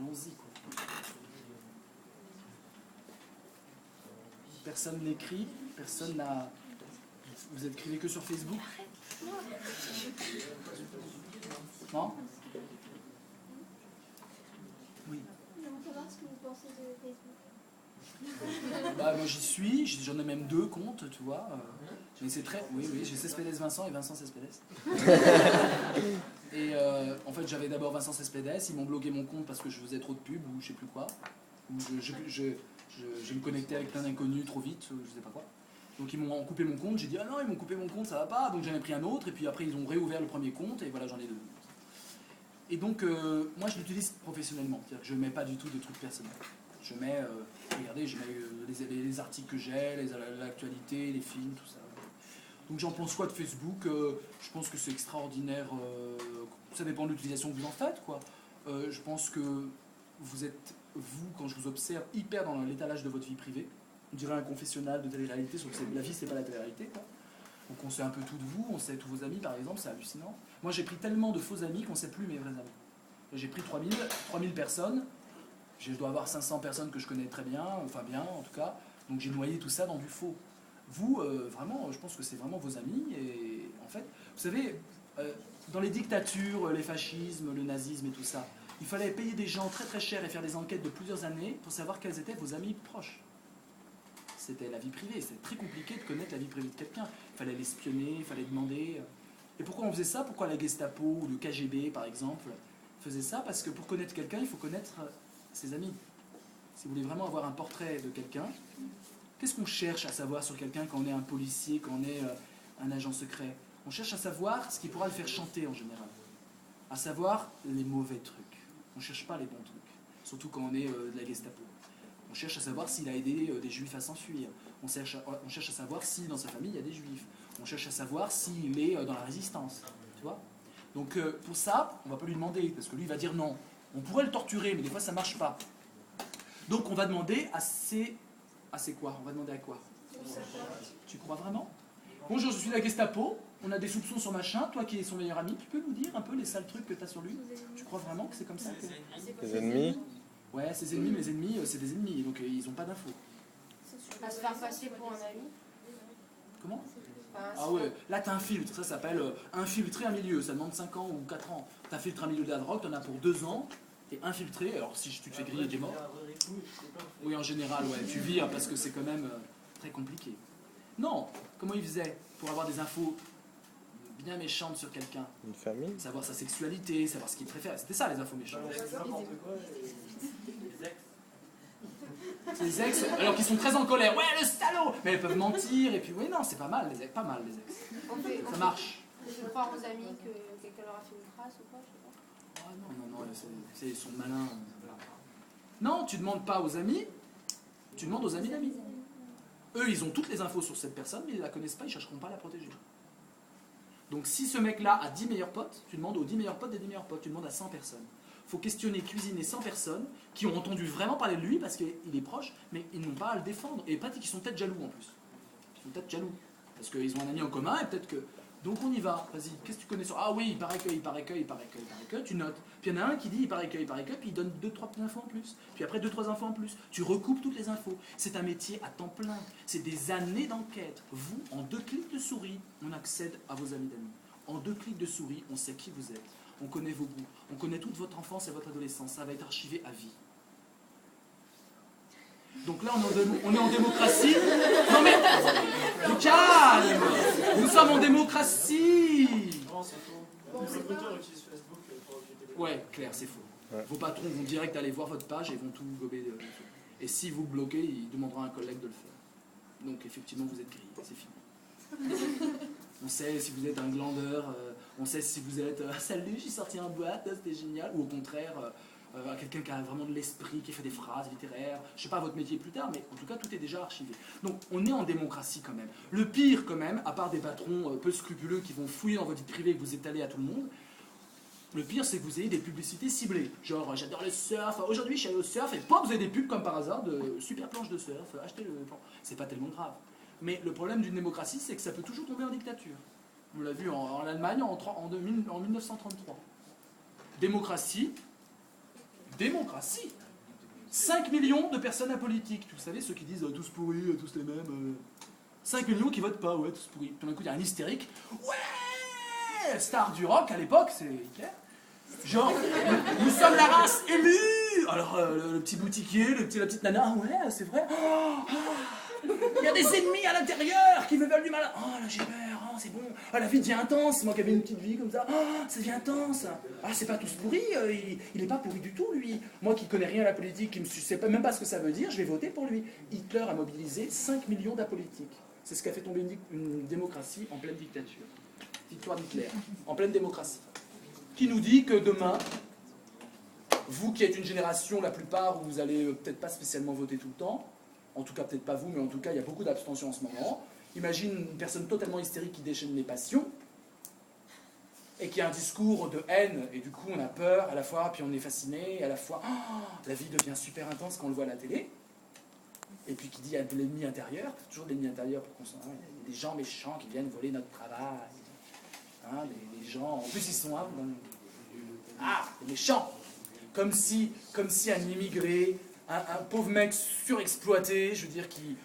allons-y, quoi. Personne n'écrit, personne n'a... Vous écrivez que sur Facebook? Non? Oui. On peut voir ce que vous pensez de Facebook. Bah, moi j'y suis, j'en ai même 2 comptes, tu vois. Mais c'est très... Oui, j'ai Cespedes Vincent et Vincent Cespedes. Et en fait j'avais d'abord Vincent Cespedes, ils m'ont bloqué mon compte parce que je faisais trop de pubs ou je sais plus quoi. Ou je me connectais avec plein d'inconnus trop vite, je sais pas quoi. Donc ils m'ont coupé mon compte, j'ai dit ah non ils m'ont coupé mon compte, ça va pas, donc j'en ai pris un autre, et puis après ils ont réouvert le premier compte, et voilà j'en ai 2. Et donc moi je l'utilise professionnellement, c'est-à-dire que je mets pas du tout de trucs personnels. Je mets, regardez, je mets les articles que j'ai, l'actualité, les films, tout ça. Donc j'en pense quoi de Facebook? Je pense que c'est extraordinaire, ça dépend de l'utilisation que vous en faites, quoi. Je pense que vous êtes, vous, quand je vous observe, hyper dans l'étalage de votre vie privée. On dirait un confessionnal de télé-réalité, sauf que la vie, c'est pas la télé-réalité, quoi. Donc on sait un peu tout de vous, on sait tous vos amis, par exemple, c'est hallucinant. Moi, j'ai pris tellement de faux amis qu'on ne sait plus mes vrais amis. J'ai pris 3000 personnes, je dois avoir 500 personnes que je connais très bien, enfin bien, en tout cas. Donc j'ai noyé tout ça dans du faux. Vous, vraiment, je pense que c'est vraiment vos amis, et en fait, vous savez, dans les dictatures, les fascismes, le nazisme et tout ça, il fallait payer des gens très très chers et faire des enquêtes de plusieurs années pour savoir quels étaient vos amis proches. C'était la vie privée, c'était très compliqué de connaître la vie privée de quelqu'un. Il fallait l'espionner, il fallait demander. Et pourquoi on faisait ça? Pourquoi la Gestapo ou le KGB, par exemple, faisait ça? Parce que pour connaître quelqu'un, il faut connaître ses amis. Si vous voulez vraiment avoir un portrait de quelqu'un, qu'est-ce qu'on cherche à savoir sur quelqu'un quand on est un policier, quand on est un agent secret? On cherche à savoir ce qui pourra le faire chanter en général. À savoir les mauvais trucs. On ne cherche pas les bons trucs. Surtout quand on est de la Gestapo. On cherche à savoir s'il a aidé des juifs à s'enfuir. On cherche à savoir si dans sa famille il y a des juifs. On cherche à savoir s'il est dans la résistance. Tu vois? Donc pour ça, on ne va pas lui demander, parce que lui il va dire non. On pourrait le torturer, mais des fois ça ne marche pas. Donc on va demander à ses quoi? On va demander à quoi? Tu crois vraiment? Bonjour, je suis de la Gestapo, on a des soupçons sur machin, toi qui es son meilleur ami, tu peux nous dire un peu les sales trucs que tu as sur lui? Tu crois vraiment que c'est comme ça que... Les ennemis? Ouais, ses ennemis, mes ennemis, c'est des ennemis, donc ils n'ont pas d'infos. À se faire passer pour un ami. Comment? Ah ouais, là t'as un filtre, ça s'appelle infiltrer un milieu, ça demande 5 ans ou 4 ans. T'infiltres un milieu de la drogue, t'en as pour 2 ans, t'es infiltré, alors si tu te fais griller, t'es mort. Oui, en général, ouais, tu vires parce que c'est quand même très compliqué. Non, comment il faisait pour avoir des infos bien méchantes sur quelqu'un? Une famille? Savoir sa sexualité, savoir ce qu'il préfère, c'était ça les infos méchantes. Les ex, alors qu'ils sont très en colère, ouais le salaud, mais elles peuvent mentir, et puis oui non, c'est pas mal les ex, ça marche. On peut croire aux amis que quelqu'un leur a fait une trace ou quoi, je sais pas. Ah non, ils sont malins. Non, tu demandes pas aux amis, tu demandes aux amis d'amis. Eux, ils ont toutes les infos sur cette personne, mais ils la connaissent pas, ils chercheront pas à la protéger. Donc si ce mec-là a 10 meilleurs potes, tu demandes aux 10 meilleurs potes des 10 meilleurs potes, tu demandes à 100 personnes. Il faut questionner, cuisiner 100 personnes qui ont entendu vraiment parler de lui parce qu'il est proche, mais ils n'ont pas à le défendre. Et peut-être qu'ils sont peut-être jaloux en plus. Ils sont peut-être jaloux. Parce qu'ils ont un ami en commun et peut-être que... Donc on y va, vas-y, qu'est-ce que tu connais sur... Ah oui, il paraît que, tu notes. Puis il y en a un qui dit il paraît que, puis il donne 2-3 infos en plus. Puis après 2-3 infos en plus. Tu recoupes toutes les infos. C'est un métier à temps plein. C'est des années d'enquête. Vous, en 2 clics de souris, on accède à vos amis d'amis. En 2 clics de souris, on sait qui vous êtes. On connaît vos goûts, on connaît toute votre enfance et votre adolescence, ça va être archivé à vie. Donc là, on est en démocratie. Non mais, du calme. Nous sommes en démocratie. Ouais, Claire, c'est faux. Ouais. Vos patrons vont direct aller voir votre page et vont tout gober. Et si vous bloquez, il demandera à un collègue de le faire. Donc effectivement, vous êtes grillé, c'est fini. On sait si vous êtes un glandeur, on sait si vous êtes « Salut, je suis sorti en boîte, c'était génial » ou au contraire, quelqu'un qui a vraiment de l'esprit, qui fait des phrases littéraires, je ne sais pas votre métier plus tard, mais en tout cas, tout est déjà archivé. Donc, on est en démocratie quand même. Le pire quand même, à part des patrons peu scrupuleux qui vont fouiller dans votre vie privée et que vous étalez à tout le monde, le pire, c'est que vous ayez des publicités ciblées. Genre, j'adore le surf, aujourd'hui je suis allé au surf, et pop, vous avez des pubs comme par hasard de super planche de surf, achetez le plan. C'est pas tellement grave. Mais le problème d'une démocratie, c'est que ça peut toujours tomber en dictature. On l'a vu en Allemagne en 1933. Démocratie, démocratie. 5 millions de personnes apolitiques. Vous savez, ceux qui disent tous pourris, tous les mêmes. 5 millions qui votent pas, ouais, tous pourris. Tout d'un coup, il y a un hystérique. Ouais, star du rock à l'époque, c'est Hitler. Genre, nous sommes la race élue. Alors, le petit boutiquier, la petite nana, ouais, c'est vrai. Il y a des ennemis à l'intérieur qui me veulent du mal. Oh, là, j'ai peur, oh, c'est bon. Ah, la vie devient intense. C'est moi qui avais une petite vie comme ça. Oh, ça devient intense. Ah, c'est pas tous pourris. Il est pas pourri du tout, lui. Moi qui connais rien à la politique, qui ne sais même pas ce que ça veut dire, je vais voter pour lui. Hitler a mobilisé 5 millions d'apolitiques. C'est ce qui a fait tomber une démocratie en pleine dictature. Victoire d'Hitler, en pleine démocratie. Qui nous dit que demain, vous qui êtes une génération, la plupart, où vous allez peut-être pas spécialement voter tout le temps, en tout cas peut-être pas vous, mais en tout cas il y a beaucoup d'abstention en ce moment. Imagine une personne totalement hystérique qui déchaîne les passions, et qui a un discours de haine, et du coup on a peur à la fois, puis on est fasciné, et à la fois, la vie devient super intense quand on le voit à la télé, et puis qui dit il y a de l'ennemi intérieur, toujours de l'ennemi intérieur pour qu'on s'en... Il y a des gens méchants qui viennent voler notre travail, les gens, en plus ils sont des méchants, comme si un immigré, un pauvre mec surexploité, je veux dire, qui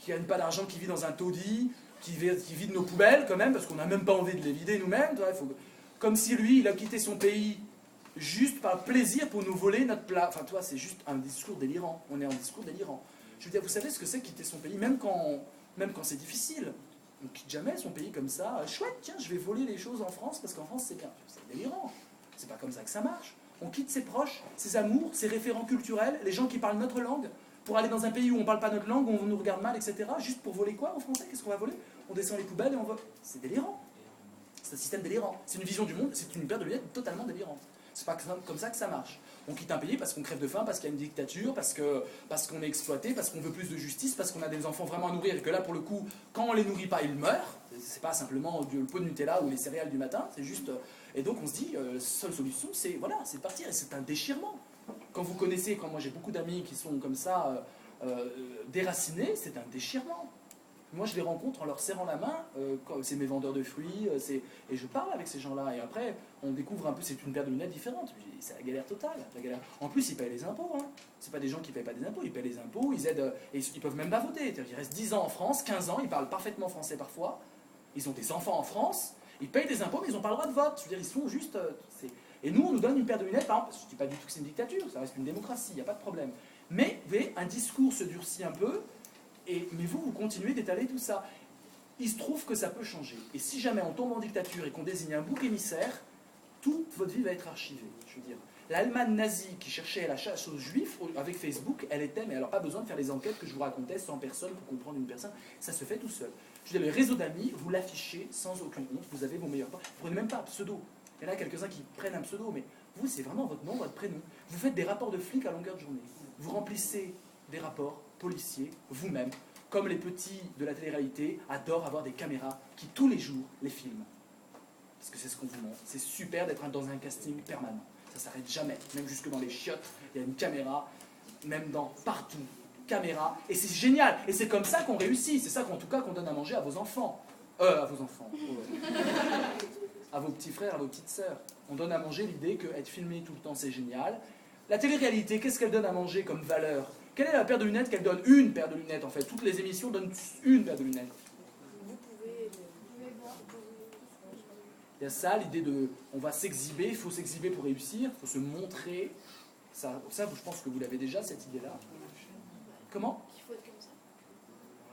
gagne pas d'argent, qui vit dans un taudis, qui vide nos poubelles quand même, parce qu'on n'a même pas envie de les vider nous-mêmes, comme si lui, il a quitté son pays juste par plaisir pour nous voler notre plat. Enfin, toi, c'est juste un discours délirant. On est en discours délirant. Je veux dire, vous savez ce que c'est quitter son pays, même quand c'est difficile. On ne quitte jamais son pays comme ça. Chouette, tiens, je vais voler les choses en France, parce qu'en France, c'est bien. C'est délirant. C'est pas comme ça que ça marche. On quitte ses proches, ses amours, ses référents culturels, les gens qui parlent notre langue, pour aller dans un pays où on ne parle pas notre langue, où on nous regarde mal, etc. Juste pour voler quoi, en français? Qu'est-ce qu'on va voler? On descend les poubelles et on vole. C'est délirant. C'est un système délirant. C'est une vision du monde, c'est une paire de lunettes totalement délirante. C'est pas comme ça que ça marche. On quitte un pays parce qu'on crève de faim, parce qu'il y a une dictature, parce qu'on est exploité, parce qu'on veut plus de justice, parce qu'on a des enfants vraiment à nourrir et que là, pour le coup, quand on les nourrit pas, ils meurent. C'est pas simplement le pot de Nutella ou les céréales du matin, c'est juste... Et donc on se dit, la seule solution, c'est voilà, c'est partir. Et c'est un déchirement. Quand vous connaissez, quand moi j'ai beaucoup d'amis qui sont comme ça, déracinés, c'est un déchirement. Moi, je les rencontre en leur serrant la main, c'est mes vendeurs de fruits, et je parle avec ces gens-là. Et après, on découvre un peu, c'est une paire de lunettes différente. C'est la galère totale. La galère. En plus, ils payent les impôts. Hein. C'est pas des gens qui payent pas des impôts, ils payent les impôts, ils aident, et ils peuvent même pas voter. Ils restent 10 ans en France, 15 ans, ils parlent parfaitement français parfois. Ils ont des enfants en France, ils payent des impôts, mais ils n'ont pas le droit de vote. Je veux dire, ils sont juste... Et nous, on nous donne une paire de lunettes, par exemple, je ne dis pas du tout que c'est une dictature, ça reste une démocratie, il n'y a pas de problème. Mais, vous voyez, un discours se durcit un peu, mais vous continuez d'étaler tout ça. Il se trouve que ça peut changer. Et si jamais on tombe en dictature et qu'on désigne un bouc émissaire, toute votre vie va être archivée. Je veux dire, l'Allemagne nazie qui cherchait la chasse aux juifs, avec Facebook, elle était, mais alors pas besoin de faire les enquêtes que je vous racontais, 100 personnes pour comprendre une personne, ça se fait tout seul. Je veux dire, le réseau d'amis, vous l'affichez sans aucune honte, vous avez vos meilleurs potes. Vous prenez même pas un pseudo. Il y en a quelques-uns qui prennent un pseudo, mais vous, c'est vraiment votre nom, votre prénom. Vous faites des rapports de flics à longueur de journée. Vous remplissez des rapports policiers, vous-même, comme les petits de la télé-réalité adorent avoir des caméras qui, tous les jours, les filment. Parce que c'est ce qu'on vous montre. C'est super d'être dans un casting permanent. Ça s'arrête jamais. Même jusque dans les chiottes, il y a une caméra, même partout. Caméra. Et c'est génial. Et c'est comme ça qu'on réussit. C'est ça qu'en tout cas qu'on donne à manger à vos enfants. À vos enfants. À vos petits frères, à vos petites sœurs. On donne à manger l'idée qu'être filmé tout le temps, c'est génial. La télé-réalité, qu'est-ce qu'elle donne à manger comme valeur? Quelle est la paire de lunettes qu'elle donne? Une paire de lunettes, en fait. Toutes les émissions donnent une paire de lunettes. Vous pouvez voir. Il y a ça, l'idée de... On va s'exhiber, il faut s'exhiber pour réussir, il faut se montrer. Ça, je pense que vous l'avez déjà, cette idée-là. Comment? Il faut être comme ça.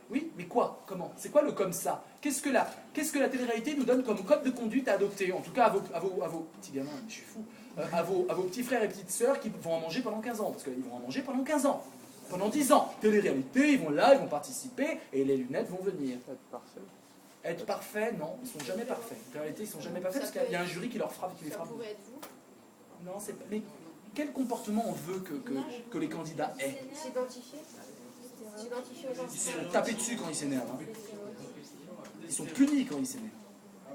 Oui, mais quoi? Comment? C'est quoi le comme ça? Qu'est-ce que la télé-réalité nous donne comme code de conduite à adopter? En tout cas, à vos petits gamins, je suis fou. À vos petits frères et petites sœurs qui vont en manger pendant 15 ans. Parce qu'ils vont en manger pendant 15 ans. Pendant 10 ans. Télé-réalité, ils vont là, ils vont participer, et les lunettes vont venir. Être parfait. Être parfait, non, ils sont jamais parfaits. En réalité, ils sont jamais parfaits parce qu'il y a un jury qui les frappe. Ça pourrait être vous. Non, c'est pas... Mais quel comportement on veut que les candidats aient? S'identifier. S'identifier aux gens. Ils sont tapés dessus quand ils s'énervent. Hein. Ils sont punis quand ils s'énervent.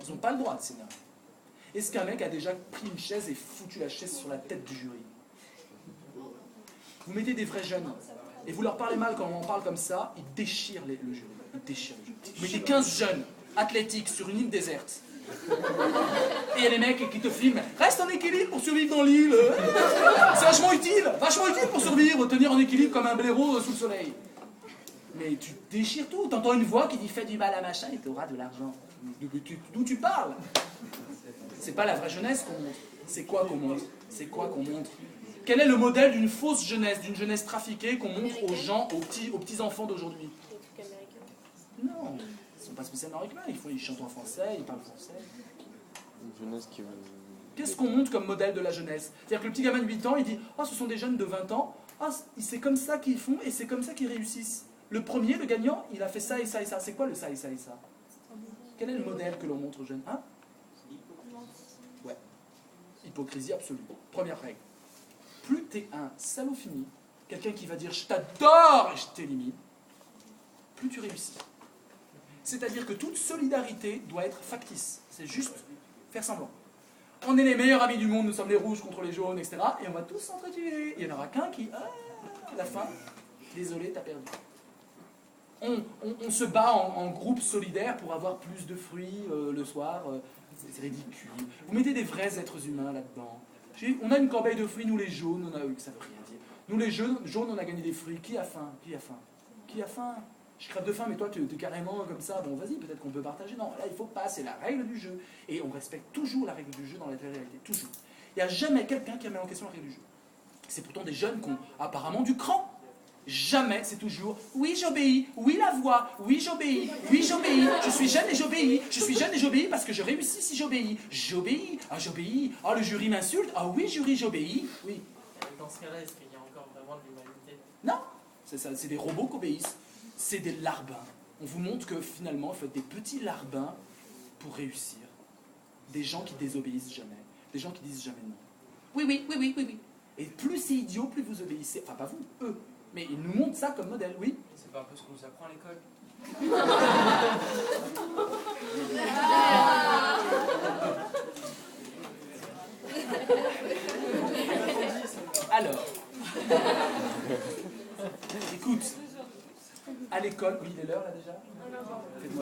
Ils n'ont pas le droit de s'énerver. Est-ce qu'un mec a déjà pris une chaise et foutu la chaise sur la tête du jury? Vous mettez des vrais jeunes et vous leur parlez mal quand on en parle comme ça, ils déchirent le jury. Ils déchirent le jury. Vous mettez 15 jeunes athlétiques sur une île déserte Et il y a les mecs qui te filment. Reste en équilibre pour survivre dans l'île. C'est vachement utile pour survivre, tenir en équilibre comme un blaireau sous le soleil. Mais tu déchires tout. T'entends une voix qui dit fais du mal à machin et t'auras de l'argent. D'où tu parles? C'est pas la vraie jeunesse qu'on montre. C'est quoi qu'on montre? C'est quoi qu'on montre? Quel est le modèle d'une fausse jeunesse, d'une jeunesse trafiquée qu'on montre aux gens, aux petits enfants d'aujourd'hui? Les trucs américains. Non, ils sont pas spécialement américains. Ils chantent en français, ils parlent français. Une jeunesse qui veut... Qu'est-ce qu'on montre comme modèle de la jeunesse? C'est-à-dire que le petit gamin de 8 ans, il dit « Ah, ce sont des jeunes de 20 ans, ah, c'est comme ça qu'ils font et c'est comme ça qu'ils réussissent. » Le premier, le gagnant, il a fait ça et ça et ça. C'est quoi le ça et ça et ça? Quel est le modèle que l'on montre aux jeunes? Hein? Ouais. Hypocrisie absolue. Première règle. Plus t'es un salaud fini, quelqu'un qui va dire « Je t'adore et je t'élimine », plus tu réussis. C'est-à-dire que toute solidarité doit être factice. C'est juste faire semblant. On est les meilleurs amis du monde, nous sommes les rouges contre les jaunes, etc. Et on va tous s'entretuer. Il n'y en aura qu'un qui... Ah, la fin. Désolé, t'as perdu. On se bat en groupe solidaire pour avoir plus de fruits le soir. C'est ridicule. Vous mettez des vrais êtres humains là-dedans. On a une corbeille de fruits, nous les jaunes, ça veut rien dire. Nous les jaunes, on a gagné des fruits. Qui a faim? Qui a faim? Qui a faim? Je crève de faim, mais toi, tu es carrément comme ça. Bon, vas-y, peut-être qu'on peut partager. Non, là, il faut pas. C'est la règle du jeu. Et on respecte toujours la règle du jeu dans la réalité. Toujours. Il n'y a jamais quelqu'un qui remet en question la règle du jeu. C'est pourtant des jeunes qui ont apparemment du cran. Jamais, c'est toujours « Oui, j'obéis. Oui, la voix. Oui, j'obéis. Oui, j'obéis. Je suis jeune et j'obéis. Je suis jeune et j'obéis parce que je réussis si j'obéis. J'obéis. Ah, j'obéis. Ah, le jury m'insulte. Ah oui, jury, j'obéis. Oui. » Dans ce cas-là, est-ce qu'il y a encore vraiment de l'humanité? Non. C'est des robots qui obéissent. C'est des larbins. On vous montre que finalement, il faut être des petits larbins pour réussir. Des gens qui désobéissent jamais. Des gens qui disent jamais non. Oui, oui, oui, oui, oui, oui. Et plus c'est idiot, plus vous obéissez. Enfin, pas vous, eux. Mais ils nous montrent ça comme modèle, oui. C'est pas un peu ce qu'on nous apprend à l'école? Alors, écoute, à l'école, oui, il est l'heure là déjà.